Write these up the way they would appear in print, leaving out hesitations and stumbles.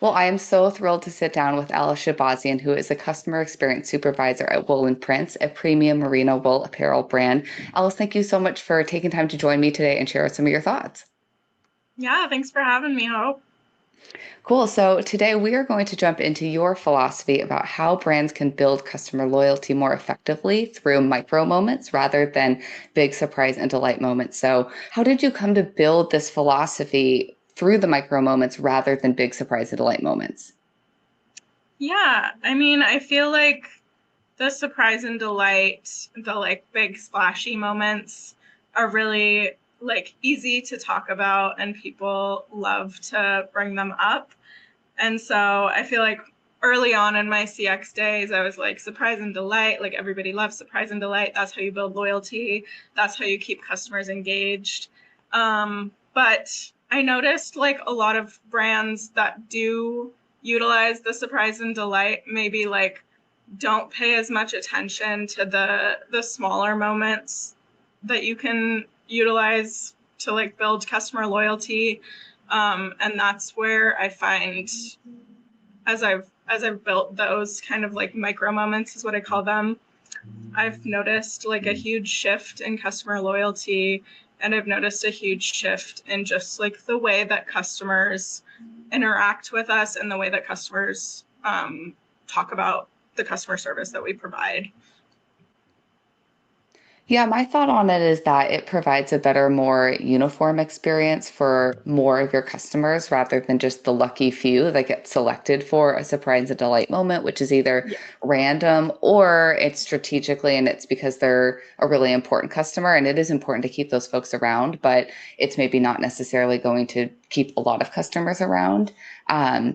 Well, I am so thrilled to sit down with Alice Shabazian, who is a customer experience supervisor at Wool&Prince, a premium merino wool apparel brand. Alice, thank you so much for taking time to join me today and share some of your thoughts. Yeah, thanks for having me, Hope. Cool. So today we are going to jump into your philosophy about how brands can build customer loyalty more effectively through micro moments rather than big surprise and delight moments. So, how did you come to build this philosophy through the micro moments rather than big surprise and delight moments? Yeah, I mean, I feel like the surprise and delight, the like big splashy moments are really like easy to talk about and people love to bring them up. And so I feel like early on in my CX days, I was like surprise and delight, like everybody loves surprise and delight. That's how you build loyalty. That's how you keep customers engaged. But I noticed like a lot of brands that do utilize the surprise and delight maybe like don't pay as much attention to the smaller moments that you can utilize to like build customer loyalty. And that's where I find as I've built those kind of like micro moments is what I call them. I've noticed like a huge shift in customer loyalty, and I've noticed a huge shift in just like the way that customers interact with us and the way that customers talk about the customer service that we provide. Yeah, my thought on it is that it provides a better, more uniform experience for more of your customers rather than just the lucky few that get selected for a surprise and delight moment, which is either Yeah. random or it's strategically and it's because they're a really important customer. And it is important to keep those folks around, but it's maybe not necessarily going to keep a lot of customers around.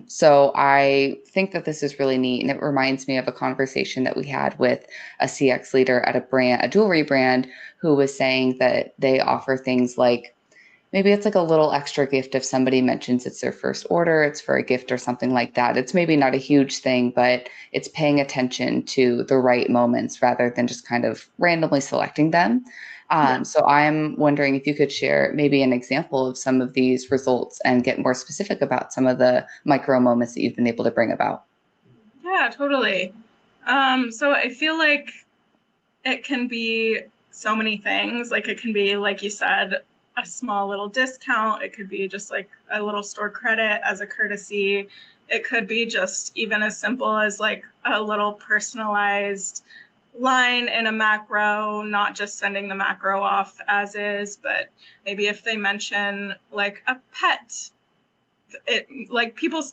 So I think that this is really neat. And it reminds me of a conversation that we had with a CX leader at a brand, a jewelry brand, who was saying that they offer things like maybe it's like a little extra gift if somebody mentions it's their first order, it's for a gift or something like that. It's maybe not a huge thing, but it's paying attention to the right moments rather than just kind of randomly selecting them. Yeah. So I'm wondering if you could share maybe an example of some of these results and get more specific about some of the micro moments that you've been able to bring about. Yeah, totally. So I feel like it can be so many things. Like it can be, like you said, a small little discount. It could be just like a little store credit as a courtesy. It could be just even as simple as like a little personalized line in a macro, not just sending the macro off as is, but maybe if they mention like a pet, it like people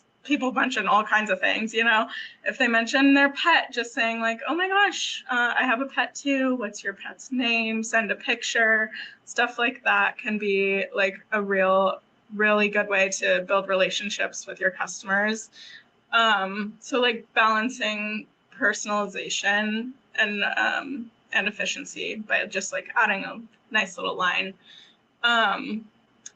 mention all kinds of things, you know. If they mention their pet, just saying like, oh my gosh, I have a pet too, what's your pet's name, send a picture. Stuff like that can be like a really good way to build relationships with your customers. So like balancing personalization and efficiency by just like adding a nice little line.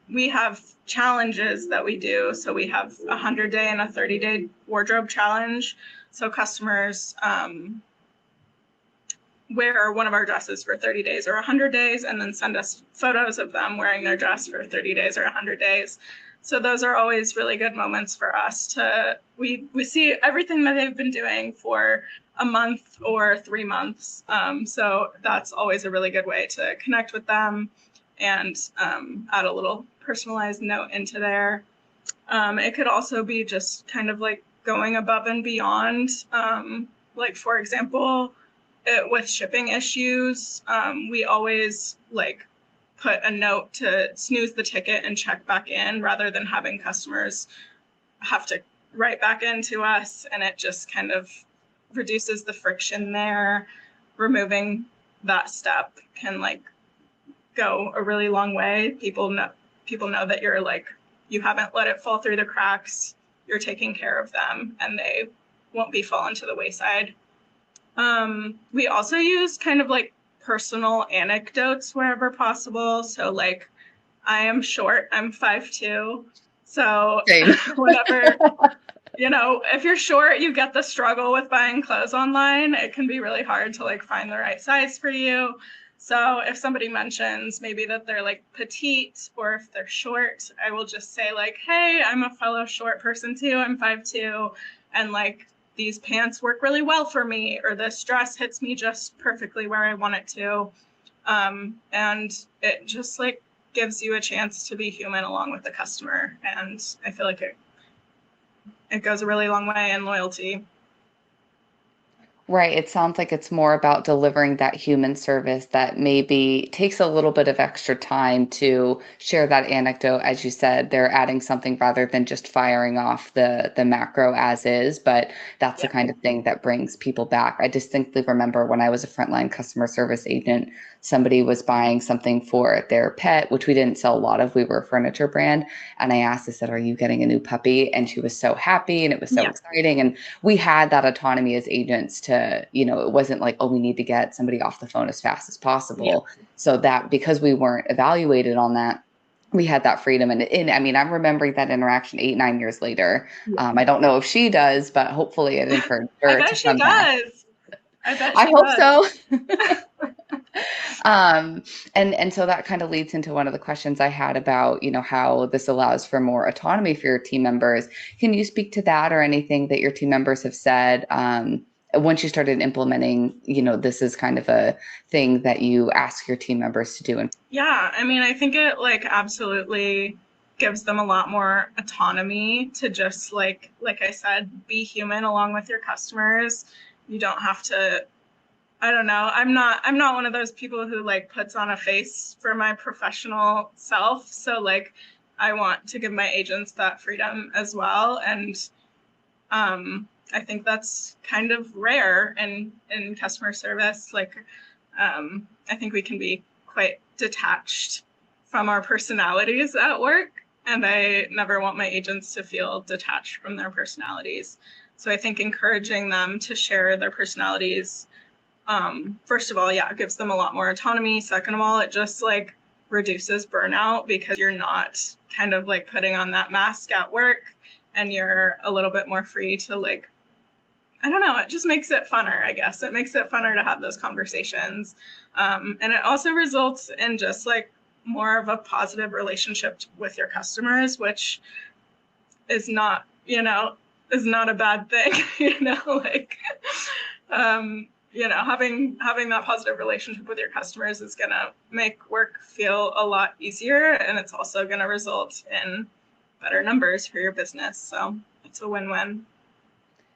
We have challenges that we do. So we have a 100-day and a 30-day wardrobe challenge. So customers wear one of our dresses for 30 days or 100 days and then send us photos of them wearing their dress for 30 days or 100 days. So those are always really good moments for us to we see everything that they've been doing for a month or 3 months. So that's always a really good way to connect with them and add a little personalized note into there. It could also be just kind of like going above and beyond. Like for example, with shipping issues, we always like put a note to snooze the ticket and check back in rather than having customers have to write back into us. And it just kind of reduces the friction there. Removing that step can like go a really long way. People know that you're like you haven't let it fall through the cracks. You're taking care of them, and they won't be fallen to the wayside. We also use kind of like personal anecdotes wherever possible. So like I am short, I'm 5'2". So Same. whenever, if you're short, you get the struggle with buying clothes online. It can be really hard to like find the right size for you. So if somebody mentions maybe that they're like petite or if they're short, I will just say like, hey, I'm a fellow short person too. I'm 5'2", and like these pants work really well for me, or this dress hits me just perfectly where I want it to. And it just like gives you a chance to be human along with the customer. And I feel like it goes a really long way in loyalty. Right. It sounds like it's more about delivering that human service that maybe takes a little bit of extra time to share that anecdote. As you said, they're adding something rather than just firing off the macro as is, but that's the Yeah. kind of thing that brings people back. I distinctly remember when I was a frontline customer service agent, somebody was buying something for their pet, which we didn't sell a lot of. We were a furniture brand. And I said, are you getting a new puppy? And she was so happy and it was so Yeah. exciting. And we had that autonomy as agents to, it wasn't like, oh, we need to get somebody off the phone as fast as Yeah. possible. So that because we weren't evaluated on that, we had that freedom. And I mean, I'm remembering that interaction 8, 9 years later. Yeah. I don't know if she does, but hopefully it encouraged I her bet to she come back. does. I bet I she hope does. so. Um, and so that kind of leads into one of the questions I had about, how this allows for more autonomy for your team members. Can you speak to that or anything that your team members have said once you started implementing, this is kind of a thing that you ask your team members to do? Yeah, I mean, I think it like absolutely gives them a lot more autonomy to just like I said, be human along with your customers. You don't have to, I don't know. I'm not one of those people who like puts on a face for my professional self. So like I want to give my agents that freedom as well. And I think that's kind of rare in customer service. Like I think we can be quite detached from our personalities at work. And I never want my agents to feel detached from their personalities. So I think encouraging them to share their personalities, first of all, yeah, it gives them a lot more autonomy. Second of all, it just like reduces burnout because you're not kind of like putting on that mask at work and you're a little bit more free to like, I don't know, it just makes it funner, I guess. It makes it funner to have those conversations. And it also results in just like more of a positive relationship with your customers, which is not, is not a bad thing, like, having that positive relationship with your customers is going to make work feel a lot easier. And it's also going to result in better numbers for your business. So it's a win-win.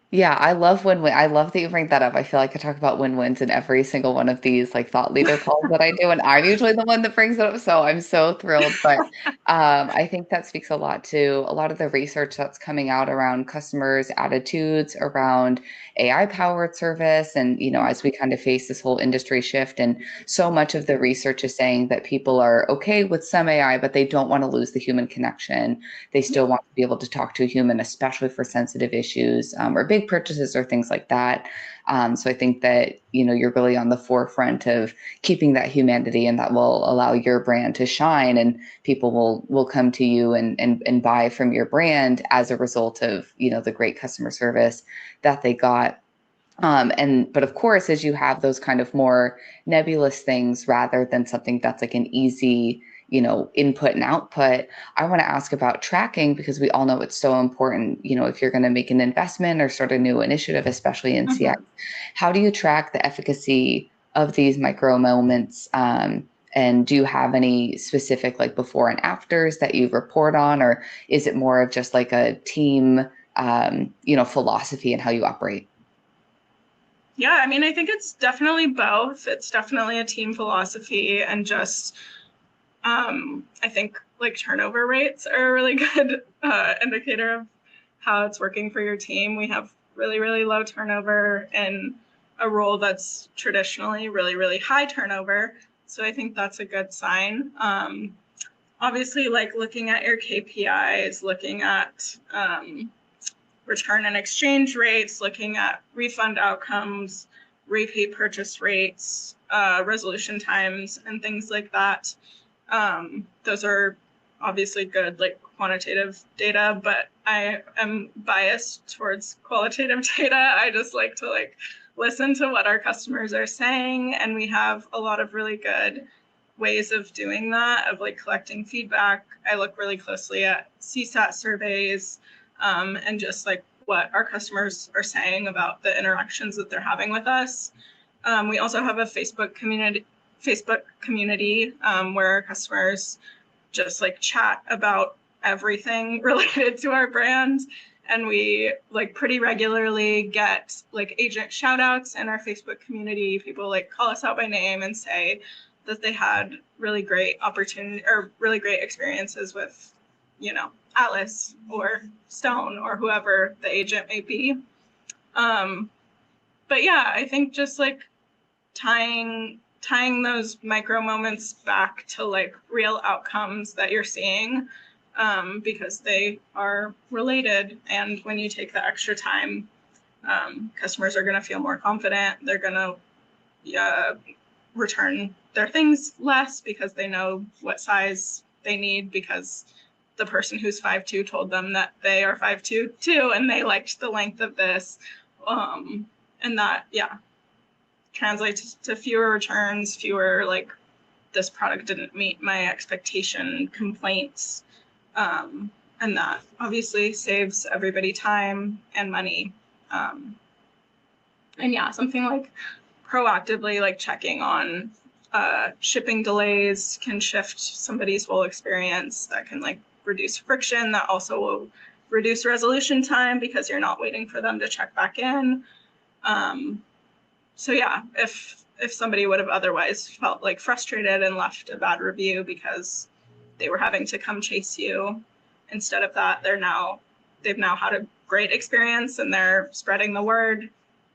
Yeah, I love win-win. I love that you bring that up. I feel like I talk about win-wins in every single one of these like thought leader calls that I do, and I'm usually the one that brings it up. So I'm so thrilled. But I think that speaks a lot to a lot of the research that's coming out around customers' attitudes around AI-powered service, and as we kind of face this whole industry shift, and so much of the research is saying that people are okay with some AI, but they don't want to lose the human connection. They Yeah. still want to be able to talk to a human, especially for sensitive issues or big purchases or things like that. So I think that you're really on the forefront of keeping that humanity, and that will allow your brand to shine, and people will come to you and buy from your brand as a result of the great customer service that they got. But of course, as you have those kind of more nebulous things rather than something that's like an easy, input and output, I want to ask about tracking because we all know it's so important, if you're going to make an investment or start a new initiative, especially in CX. Mhm. How do you track the efficacy of these micro moments? And do you have any specific like before and afters that you report on, or is it more of just like a team, philosophy and how you operate? Yeah, I mean, I think it's definitely both. It's definitely a team philosophy and just, I think like turnover rates are a really good indicator of how it's working for your team. We have really, really low turnover in a role that's traditionally really, really high turnover. So I think that's a good sign. Obviously, like looking at your KPIs, looking at return and exchange rates, looking at refund outcomes, repeat purchase rates, resolution times, and things like that. Those are obviously good, like quantitative data, but I am biased towards qualitative data. I just like to like listen to what our customers are saying. And we have a lot of really good ways of doing that, of like collecting feedback. I look really closely at CSAT surveys, and just like what our customers are saying about the interactions that they're having with us. We also have a Facebook community where our customers just like chat about everything related to our brand. And we like pretty regularly get like agent shout outs in our Facebook community. People like call us out by name and say that they had really great opportunity or really great experiences with, you know, Atlas or Stone or whoever the agent may be. But yeah, I think just like tying those micro moments back to like real outcomes that you're seeing, because they are related. And when you take the extra time, customers are going to feel more confident. They're going to return their things less because they know what size they need, because the person who's 5'2" told them that they are 5'2" too, and they liked the length of this. And that, yeah, translates to fewer returns, fewer like this product didn't meet my expectation complaints. And that obviously saves everybody time and money. And yeah, something like proactively like checking on shipping delays can shift somebody's whole experience. That can like reduce friction. That also will reduce resolution time because you're not waiting for them to check back in. So yeah, if somebody would have otherwise felt like frustrated and left a bad review because they were having to come chase you, instead of that, they've now had a great experience and they're spreading the word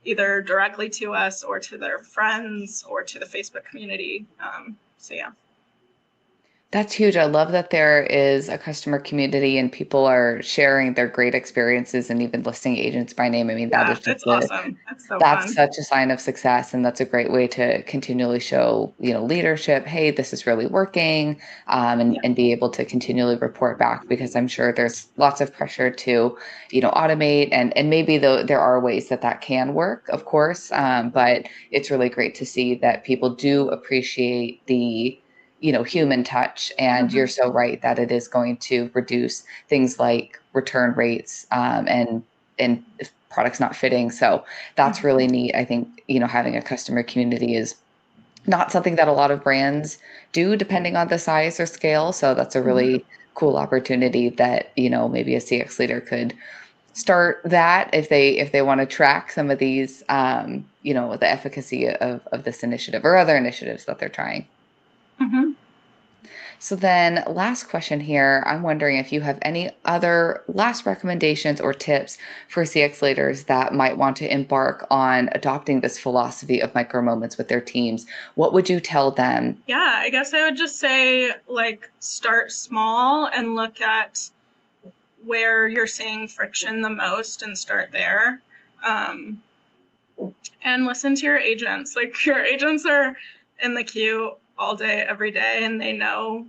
either directly to us or to their friends or to the Facebook community. So yeah. That's huge. I love that there is a customer community and people are sharing their great experiences and even listing agents by name. I mean, that Yeah, is just it's awesome. That's so that's fun. such a sign of success, and that's a great way to continually show, leadership, hey, this is really working, and Yeah. be able to continually report back, because I'm sure there's lots of pressure to, automate, and maybe though there are ways that can work, of course, but it's really great to see that people do appreciate the human touch. And you're Mm-hmm. so right that it is going to reduce things like return rates, and if products not fitting. So that's Mm-hmm. really neat. I think, having a customer community is not something that a lot of brands do, depending on the size or scale. So that's a Mm-hmm. really cool opportunity that, maybe a CX leader could start that if they want to track some of these, the efficacy of this initiative or other initiatives that they're trying. Mm-hmm. So then, last question here. I'm wondering if you have any other last recommendations or tips for CX leaders that might want to embark on adopting this philosophy of micro moments with their teams. What would you tell them? Yeah, I guess I would just say like start small and look at where you're seeing friction the most and start there. Um, and listen to your agents. Like your agents are in the queue all day, every day, and they know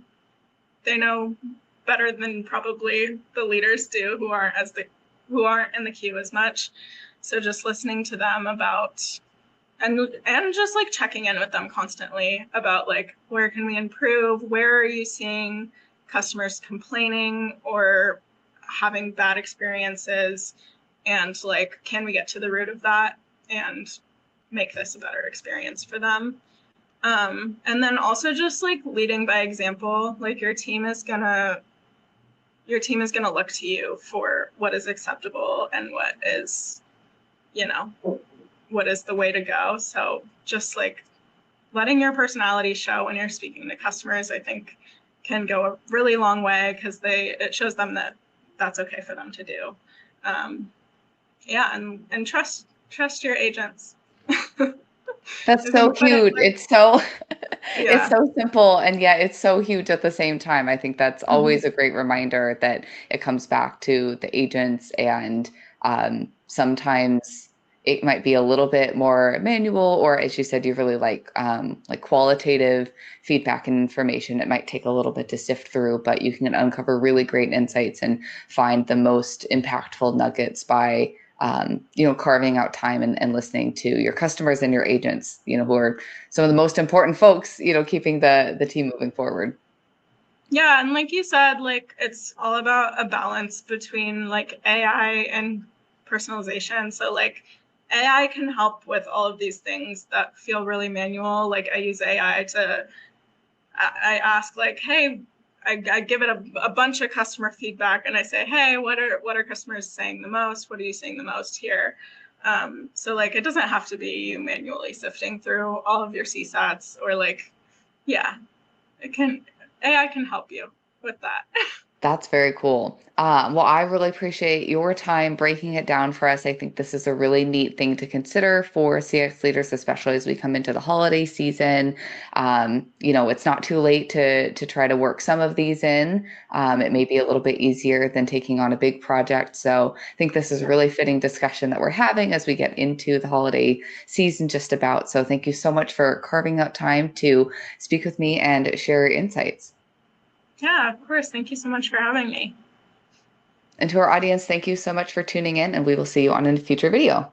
better than probably the leaders do who aren't in the queue as much. So just listening to them about and just like checking in with them constantly about like where can we improve, where are you seeing customers complaining or having bad experiences, and like can we get to the root of that and make this a better experience for them. And then also just like leading by example. Like your team is gonna look to you for what is acceptable and what is, you know, what is the way to go. So just like letting your personality show when you're speaking to customers, I think can go a really long way because it shows them that that's okay for them to do. Yeah, and trust your agents. That's I so think, but it's huge. like, It's so it's yeah. so simple, and yet it's so huge at the same time. I think that's Mm-hmm. always a great reminder that it comes back to the agents, and sometimes it might be a little bit more manual, or as you said, you really like qualitative feedback and information. It might take a little bit to sift through, but you can uncover really great insights and find the most impactful nuggets by carving out time and listening to your customers and your agents, who are some of the most important folks, keeping the team moving forward. Yeah, and like you said, like it's all about a balance between like AI and personalization. So like AI can help with all of these things that feel really manual. Like I use AI to I ask like, hey, I give it a bunch of customer feedback and I say, hey, what are customers saying the most? What are you seeing the most here? So like it doesn't have to be you manually sifting through all of your CSATs or like, yeah, it can AI can help you with that. That's very cool. Well, I really appreciate your time breaking it down for us. I think this is a really neat thing to consider for CX leaders, especially as we come into the holiday season. It's not too late to try to work some of these in. It may be a little bit easier than taking on a big project. So I think this is a really fitting discussion that we're having as we get into the holiday season just about. So thank you so much for carving out time to speak with me and share your insights. Yeah, of course. Thank you so much for having me. And to our audience, thank you so much for tuning in, and we will see you on a future video.